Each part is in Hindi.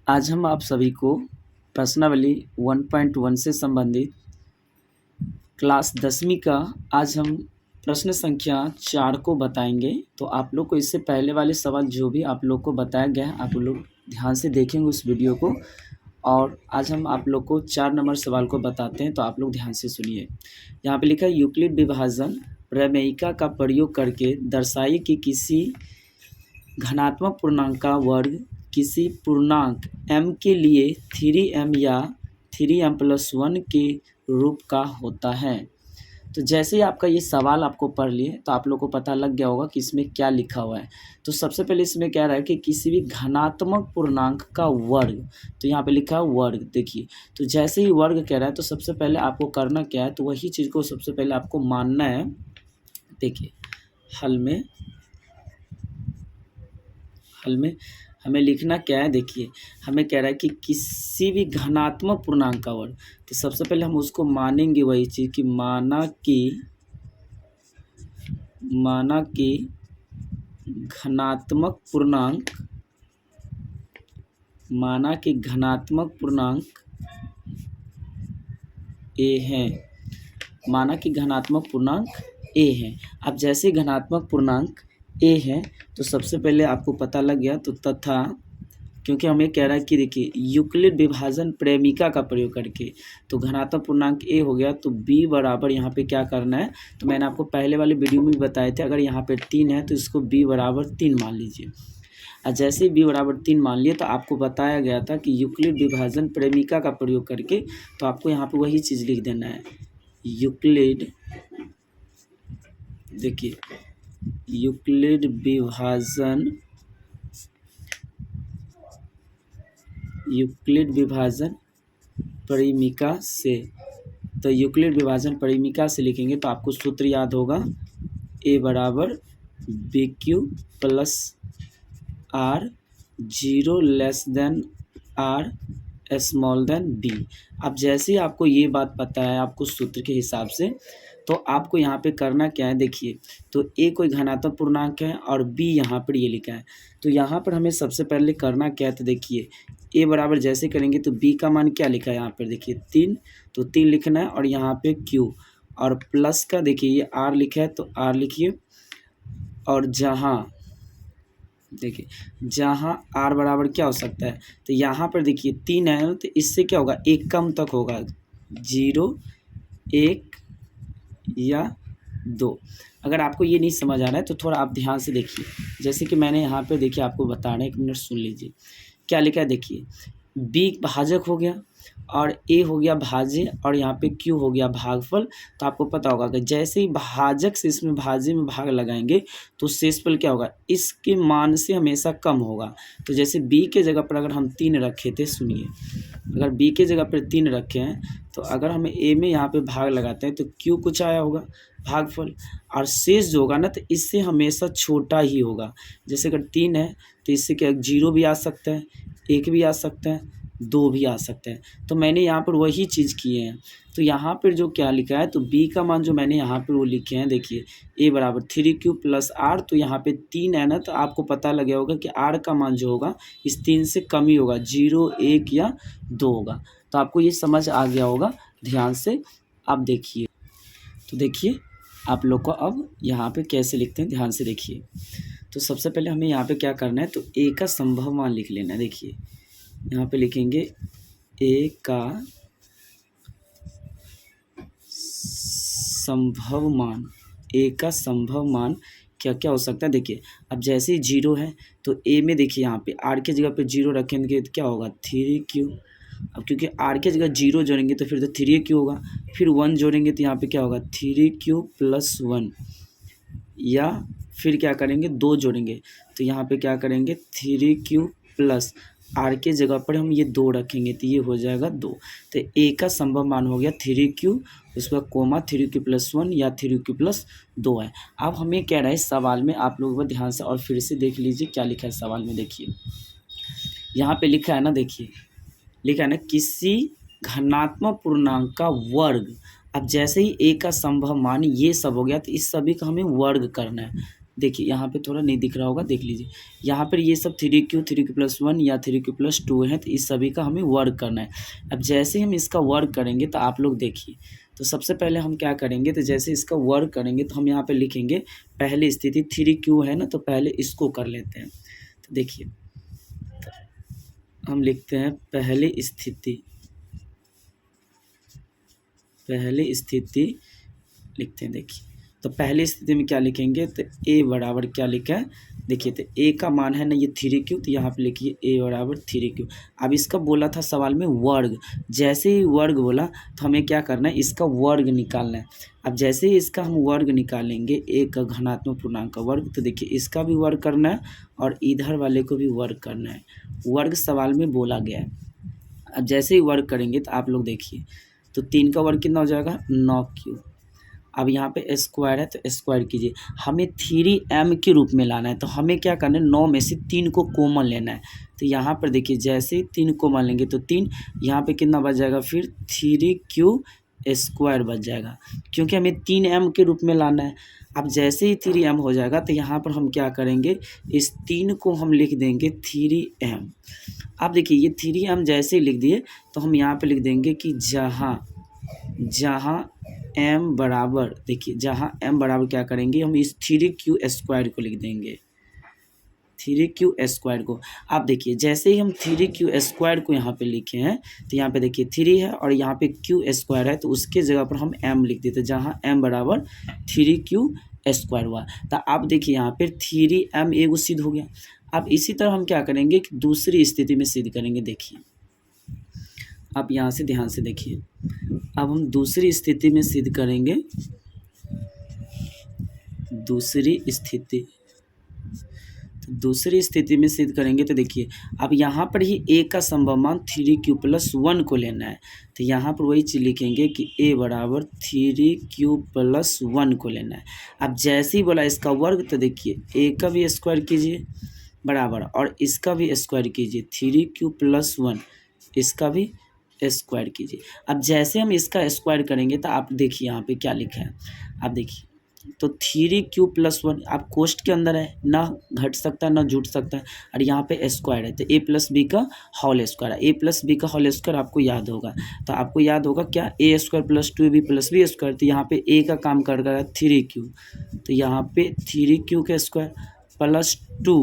आज हम आप सभी को प्रश्नावली 1.1 से संबंधित क्लास 10वीं का आज हम प्रश्न संख्या 4 को बताएंगे। तो आप लोग को इससे पहले वाले सवाल जो भी आप लोग को बताया गया है, आप लोग ध्यान से देखेंगे उस वीडियो को। और आज हम आप लोग को 4 नंबर सवाल को बताते हैं, तो आप लोग ध्यान से सुनिए। यहाँ पे लिखा है यूक्लिड विभाजन प्रमेयिका का प्रयोग करके दर्शाइए कि किसी घनात्मक पूर्णांक का वर्ग किसी पूर्णांक m के लिए 3m या 3m+1 के रूप का होता है। तो जैसे ही आपका ये सवाल आपको पढ़ लिए तो आप लोग को पता लग गया होगा कि इसमें क्या लिखा हुआ है। तो सबसे पहले इसमें कह रहा है कि किसी भी घनात्मक पूर्णांक का वर्ग, तो यहाँ पे लिखा है वर्ग। देखिए, तो जैसे ही वर्ग कह रहा है तो सबसे पहले आपको करना क्या है, तो वही चीज़ को सबसे पहले आपको मानना है। देखिए, हल में हमें लिखना क्या है। देखिए, हमें कह रहा है कि किसी भी घनात्मक पूर्णांक का वर्ग, तो सबसे पहले हम उसको मानेंगे वही चीज़ कि माना कि घनात्मक पूर्णांक ए है। माना कि घनात्मक पूर्णांक ए है। अब जैसे घनात्मक पूर्णांक ए है तो सबसे पहले आपको पता लग गया, तो तथा क्योंकि हमें कह रहा है कि देखिए यूक्लिड विभाजन प्रेमिका का प्रयोग करके, तो घनात्मक पूर्णांक ए हो गया, तो b बराबर यहाँ पे क्या करना है, तो मैंने आपको पहले वाले वीडियो में भी बताए थे, अगर यहाँ पे 3 है तो इसको b बराबर 3 मान लीजिए। और जैसे ही b बराबर 3 मान लिए तो आपको बताया गया था कि यूक्लिड विभाजन प्रेमिका का प्रयोग करके, तो आपको यहाँ पे वही चीज़ लिख देना है। यूक्लिड, देखिए यूक्लिड विभाजन परिमिका से, तो यूक्लिड विभाजन परिमिका से लिखेंगे तो आपको सूत्र याद होगा, a बराबर BQ plus R 0 less than R small than b। अब जैसे ही आपको ये बात पता है आपको सूत्र के हिसाब से, तो आपको यहाँ पे करना क्या है। देखिए, तो a कोई घनात्मक पूर्णांक है और b यहाँ पर ये लिखा है, तो यहाँ पर हमें सबसे पहले करना क्या है, तो देखिए a बराबर जैसे करेंगे तो b का मान क्या लिखा है यहाँ पर, देखिए 3, तो 3 लिखना है, और यहाँ पे q और प्लस का देखिए ये r लिखा है तो r लिखिए। और जहाँ r बराबर क्या हो सकता है, तो यहाँ पर देखिए 3 है तो इससे क्या होगा, एक कम तक होगा, 0, 1 या 2। अगर आपको ये नहीं समझ आ रहा है तो थोड़ा आप ध्यान से देखिए, जैसे कि मैंने यहाँ पे देखिए आपको बता रहे हैं, 1 मिनट सुन लीजिए क्या लिखा है। देखिए b भाजक हो गया और a हो गया भाज्य और यहाँ पे q हो गया भागफल। तो आपको पता होगा कि जैसे ही भाजक से इसमें भाज्य में भाग लगाएंगे तो शेषफल क्या होगा, इसके मान से हमेशा कम होगा। तो जैसे b के जगह पर अगर हम 3 रखे थे, सुनिए, अगर b के जगह पर 3 रखे हैं तो अगर हमें a में यहाँ पे भाग लगाते हैं तो q कुछ आया होगा भागफल, और शेष जो होगा ना तो इससे हमेशा छोटा ही होगा। जैसे अगर 3 है तो इससे क्या 0 भी आ सकता है, 1 भी आ सकता है, 2 भी आ सकता है। तो मैंने यहाँ पर वही चीज़ किए हैं। तो यहाँ पर जो क्या लिखा है, तो b का मान जो मैंने यहाँ पर वो लिखे हैं, देखिए a बराबर 3q प्लस r, तो यहाँ पे 3 है ना, तो आपको पता लगे होगा कि r का मान जो होगा इस 3 से कम ही होगा, 0, 1 या 2 होगा। तो आपको ये समझ आ गया होगा, ध्यान से आप देखिए। तो देखिए आप लोग को अब यहाँ पे कैसे लिखते हैं, ध्यान से देखिए। तो सबसे पहले हमें यहाँ पे क्या करना है, तो a का संभव मान लिख लेना है। देखिए यहाँ पे लिखेंगे a का संभव मान, a का संभव मान क्या क्या हो सकता है। देखिए अब जैसे ही 0 है तो a में देखिए यहाँ पे r के जगह पे 0 रखेंगे तो क्या होगा 3q। अब क्योंकि r के जगह 0 जोड़ेंगे तो फिर तो 3q होगा, फिर 1 जोड़ेंगे तो यहाँ पे क्या होगा 3q प्लस 1, या फिर क्या करेंगे 2 जोड़ेंगे तो यहाँ पे क्या करेंगे 3q प्लस r के जगह पर हम ये 2 रखेंगे तो ये हो जाएगा 2। तो a का संभव मान हो गया 3q, उसका कोमा 3q प्लस 1 या 3q प्लस 2 है। अब हमें कह रहा है सवाल में, आप लोग ध्यान से और फिर से देख लीजिए क्या लिखा है सवाल में। देखिए यहाँ पे लिखा है ना, देखिए लिखा है ना किसी घनात्मक पूर्णांक का वर्ग। अब जैसे ही a का संभव मान ये सब हो गया तो इस सभी का हमें वर्ग करना है। देखिए यहाँ पे थोड़ा नहीं दिख रहा होगा, देख लीजिए यहाँ पर ये सब 3q+1 या 3q+2 है, तो इस सभी का हमें वर्क करना है। अब जैसे हम इसका वर्क करेंगे तो आप लोग देखिए, तो सबसे पहले हम क्या करेंगे, तो जैसे इसका वर्क करेंगे तो हम यहाँ पे लिखेंगे पहली स्थिति 3q है ना, तो पहले इसको कर लेते हैं। तो देखिए हम लिखते हैं पहली स्थिति लिखते हैं। देखिए तो पहली स्थिति में क्या लिखेंगे, तो a बराबर क्या लिखा है, देखिए तो a का मान है ना ये 3q, तो यहाँ पे लिखिए a बराबर 3q। अब इसका बोला था सवाल में वर्ग, जैसे ही वर्ग बोला तो हमें क्या करना है, इसका वर्ग निकालना है। अब जैसे ही इसका हम वर्ग निकालेंगे, a का घनात्मक पूर्णांक का वर्ग, तो देखिए इसका भी वर्ग करना है और इधर वाले को भी वर्ग करना है, वर्ग सवाल में बोला गया है। अब जैसे ही वर्ग करेंगे तो आप लोग देखिए, तो 3 का वर्ग कितना हो जाएगा, 9q। अब यहाँ पे स्क्वायर है तो स्क्वायर कीजिए, हमें 3m के रूप में लाना है, तो हमें क्या करना है, 9 में से 3 को कॉमन लेना है। तो यहाँ पर देखिए जैसे ही 3 कॉमन लेंगे तो 3, यहाँ पे कितना बच जाएगा, फिर 3q² बच जाएगा, क्योंकि हमें 3m के रूप में लाना है। अब जैसे ही 3m हो जाएगा तो यहाँ पर हम क्या करेंगे, इस 3 को हम लिख देंगे 3m। अब देखिए ये 3m जैसे ही लिख दिए तो हम यहाँ पे लिख देंगे कि जहाँ m बराबर, देखिए जहाँ m बराबर क्या करेंगे, हम इस 3q² को लिख देंगे, 3q² को। आप देखिए जैसे ही हम 3q² को यहाँ पे लिखे हैं, तो यहाँ पे देखिए 3 है और यहाँ पे q² है, तो उसके जगह पर हम m लिख देते, जहाँ m बराबर 3q² हुआ। तो आप देखिए यहाँ पे 3m एगो सिद्ध हो गया। अब इसी तरह हम क्या करेंगे कि दूसरी स्थिति में सिद्ध करेंगे। देखिए आप यहाँ से ध्यान से देखिए, अब हम दूसरी स्थिति में सिद्ध करेंगे, दूसरी स्थिति में सिद्ध करेंगे। तो देखिए अब यहाँ पर ही a का संभव मान 3q+1 को लेना है, तो यहाँ पर वही चीज़ लिखेंगे कि a बराबर 3q+1 को लेना है। अब जैसे ही बोला इसका वर्ग, तो देखिए a का भी स्क्वायर कीजिए बराबर, और इसका भी स्क्वायर कीजिए, 3q+1 इसका भी स्क्वायर कीजिए। अब जैसे हम इसका स्क्वायर करेंगे तो आप देखिए यहाँ पे क्या लिखा है, आप देखिए तो 3q+1 आप कोष्ठ के अंदर है, ना घट सकता है ना जुट सकता है, और यहाँ पे स्क्वायर है, तो a+b का होल स्क्वायर है। a+b का होल स्क्वायर आपको याद होगा, तो आपको याद होगा क्या, a² + 2ab+b²। तो यहाँ पे a का काम कर रहा है 3q, तो यहाँ पे 3q का स्क्वायर प्लस 2,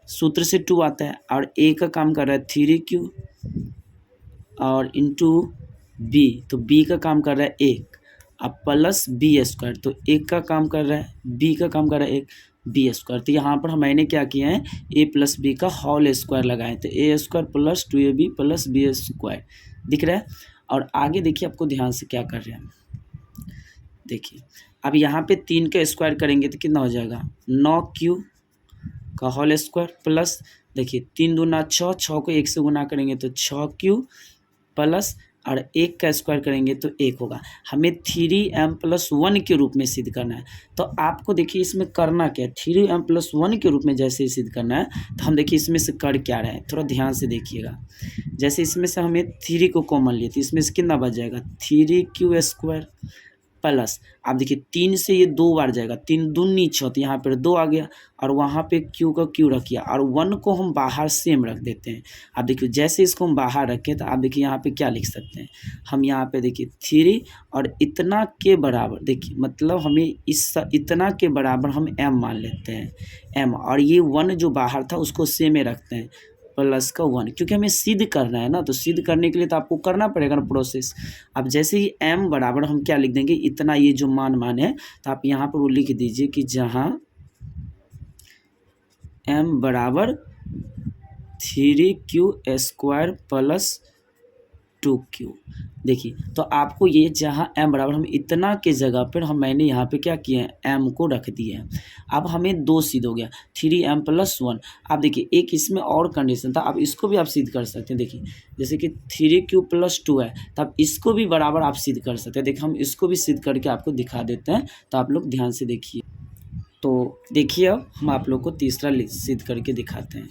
सूत्र से 2 आता है, और a का काम कर रहा है 3q और इंटू b, तो b का काम कर रहा है 1, अब प्लस b², तो 1 का काम कर रहा है, b का काम कर रहा है 1, b²। तो यहाँ पर मैंने क्या किया है, a+b का होल स्क्वायर लगाए, तो a² + 2ab + b² दिख रहा है। और आगे देखिए आपको ध्यान से क्या कर रहे हैं, देखिए अब यहाँ पे 3 का स्क्वायर करेंगे तो कितना हो जाएगा, 9q का होल स्क्वायर प्लस, देखिए 3 दूना 6, 6 को 1 से गुना करेंगे तो 6q प्लस, और 1 का स्क्वायर करेंगे तो 1 होगा। हमें 3m+1 के रूप में सिद्ध करना है। तो आपको देखिए इसमें करना क्या है, 3m+1 के रूप में जैसे ही सिद्ध करना है, तो हम देखिए इसमें से कर क्या रहे हैं, थोड़ा ध्यान से देखिएगा। जैसे इसमें से हमें 3 को कॉमन लिए, तो इसमें से कितना बच जाएगा, 3q² प्लस, आप देखिए 3 से ये 2 बार जाएगा, 3 दूनी 6, तो यहाँ पर 2 आ गया, और वहाँ पे q का q रखिए, और 1 को हम बाहर सेम रख देते हैं। आप देखिए जैसे इसको हम बाहर रखें, तो आप देखिए यहाँ पे क्या लिख सकते हैं, हम यहाँ पे देखिए 3 और इतना के बराबर, देखिए मतलब हमें इस इतना के बराबर हम m मान लेते हैं, m, और ये 1 जो बाहर था उसको सेम में रखते हैं, प्लस का 1, क्योंकि हमें सिद्ध करना है ना, तो सिद्ध करने के लिए तो आपको करना पड़ेगा ना प्रोसेस। अब जैसे ही m बराबर हम क्या लिख देंगे, इतना ये जो मान है, तो आप यहाँ पर वो लिख दीजिए कि जहाँ m बराबर 3q² प्लस 2q। देखिए तो आपको ये जहाँ m बराबर, हम इतना के जगह पर मैंने यहाँ पे क्या किया है, m को रख दिए हैं। अब हमें 2 सिद्ध हो गया, 3m+1। आप देखिए एक इसमें और कंडीशन था, अब इसको भी आप सिद्ध कर सकते हैं। देखिए जैसे कि 3q+2 है, तो आप इसको भी बराबर आप सिद्ध कर सकते हैं। देखिए हम इसको भी सिद्ध करके आपको दिखा देते हैं, तो आप लोग ध्यान से देखिए। तो देखिए अब हम आप लोग को तीसरा सिद्ध करके दिखाते हैं।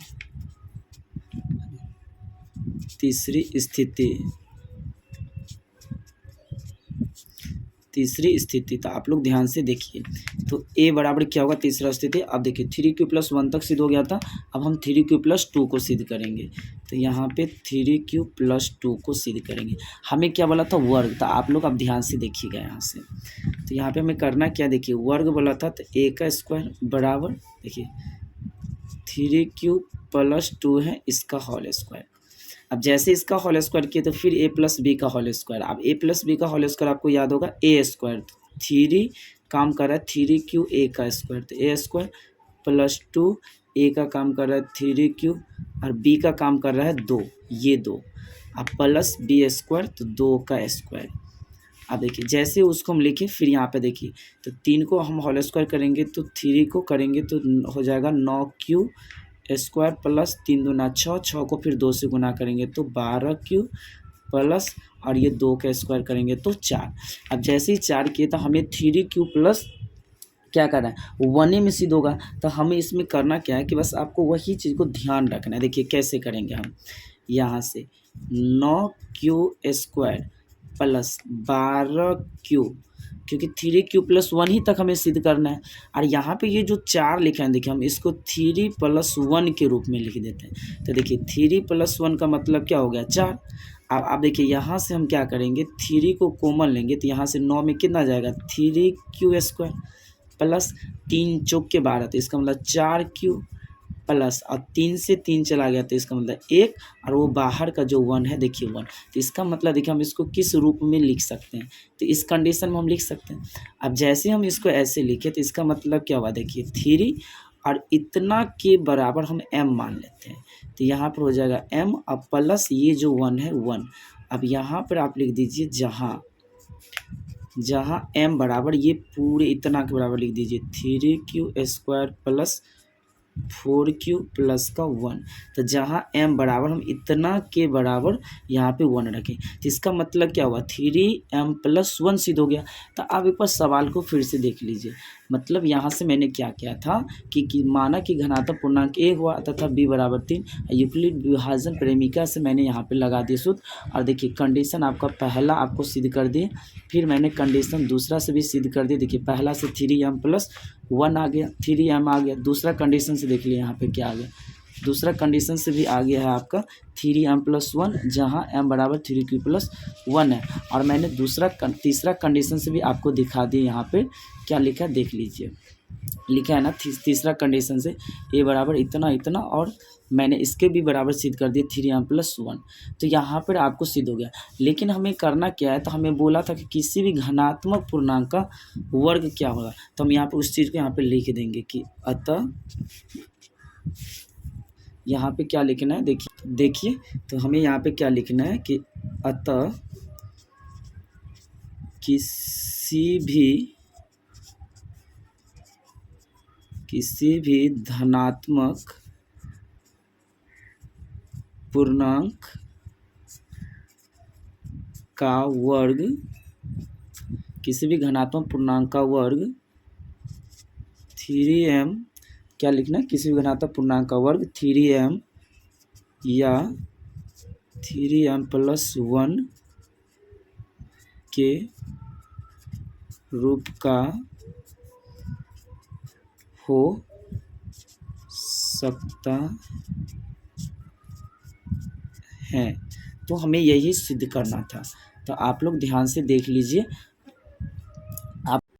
तीसरी तीसरी स्थिति, तो आप लोग ध्यान से देखिए। तो a बराबर क्या होगा तीसरा स्थिति। अब देखिए 3q+1 तक सिद्ध हो गया था, अब हम 3q+2 को सिद्ध करेंगे। तो यहाँ पे 3q+2 को सिद्ध करेंगे। हमें क्या बोला था वर्ग, तो आप लोग अब ध्यान से देखिएगा यहाँ से। तो यहाँ पे हमें करना क्या, देखिए वर्ग बोला था तो a का स्क्वायर बराबर देखिए 3q+2 है इसका होल स्क्वायर। अब जैसे इसका होल स्क्वायर किए तो फिर a+b का होल स्क्वायर। अब a+b का होल स्क्वायर आपको याद होगा a स्क्वायर, 3 काम कर रहा है 3qa का स्क्वायर, तो a² + 2 a का काम कर रहा है 3q और b का काम कर रहा है 2, ये 2, अब प्लस b² तो 2 का स्क्वायर। अब देखिए जैसे उसको हम लिखे फिर यहाँ पे देखिए, तो 3 को हम होल स्क्वायर करेंगे तो 3 को करेंगे तो हो जाएगा 9q² प्लस 3 दूना 6, 6 को फिर 2 से गुना करेंगे तो 12q प्लस और ये 2 का स्क्वायर करेंगे तो 4। अब जैसे ही 4 किए तो हमें 3q प्लस क्या करना है 1 में सिद्ध होगा। तो हमें इसमें करना क्या है कि बस आपको वही चीज़ को ध्यान रखना है। देखिए कैसे करेंगे हम, यहाँ से 9q² प्लस 12q, क्योंकि 3q+1 ही तक हमें सिद्ध करना है। और यहाँ पे ये जो 4 लिखा है देखिए हम इसको 3+1 के रूप में लिख देते हैं। तो देखिए 3+1 का मतलब क्या हो गया 4। अब आप देखिए यहाँ से हम क्या करेंगे 3 को कॉमन लेंगे तो यहाँ से 9 में कितना जाएगा 3q² प्लस 3 चौक के 12, तो इसका मतलब 4q प्लस और 3 से 3 चला गया तो इसका मतलब 1 और वो बाहर का जो 1 है देखिए 1। तो इसका मतलब देखिए हम इसको किस रूप में लिख सकते हैं, तो इस कंडीशन में हम लिख सकते हैं। अब जैसे हम इसको ऐसे लिखे तो इसका मतलब क्या हुआ देखिए 3 और इतना के बराबर हम m मान लेते हैं। तो यहाँ पर हो जाएगा m और प्लस ये जो 1 है 1। अब यहाँ पर आप लिख दीजिए जहाँ m बराबर ये पूरे इतना के बराबर लिख दीजिए 3q² प्लस 4q प्लस का 1। तो जहाँ m बराबर हम इतना के बराबर यहाँ पे 1 रखें तो इसका मतलब क्या हुआ 3m+1 सिद्ध हो गया। तो आप एक बार सवाल को फिर से देख लीजिए। मतलब यहाँ से मैंने क्या किया था कि माना कि घनात्मक पूर्णांक a हुआ तथा b बराबर 3, यूक्लिड विभाजन प्रेमिका से मैंने यहाँ पे लगा दिए सूत्र। और देखिए कंडीशन आपका पहला आपको सिद्ध कर दिए, फिर मैंने कंडीशन दूसरा से भी सिद्ध कर दिए। देखिए पहला से 3m+1 आ गया, 3m आ गया। दूसरा कंडीशन से देख लिए यहाँ पे क्या आ गया, दूसरा कंडीशन से भी आ गया है आपका 3m+1 जहाँ m बराबर 3q+1 है। और मैंने तीसरा कंडीशन से भी आपको दिखा दिए, यहाँ पे क्या लिखा है देख लीजिए, लिखा है ना तीसरा कंडीशन से a बराबर इतना इतना और मैंने इसके भी बराबर सिद्ध कर दिए 3m+1। तो यहाँ पर आपको सिद्ध हो गया। लेकिन हमें करना क्या है, तो हमें बोला था कि किसी भी घनात्मक पूर्णांक का वर्ग क्या होगा। तो हम यहाँ पे उस चीज़ को यहाँ पे लिख देंगे कि अतः यहाँ पे क्या लिखना है देखिए तो हमें यहाँ पे क्या लिखना है कि अतः किसी भी धनात्मक पूर्णांक का वर्ग, किसी भी घनात्मक पूर्णांक का वर्ग 3m, क्या लिखना है किसी भी घनात्मक पूर्णांक का वर्ग 3m या 3m+1 के रूप का हो सकता है। तो हमें यही सिद्ध करना था। तो आप लोग ध्यान से देख लीजिए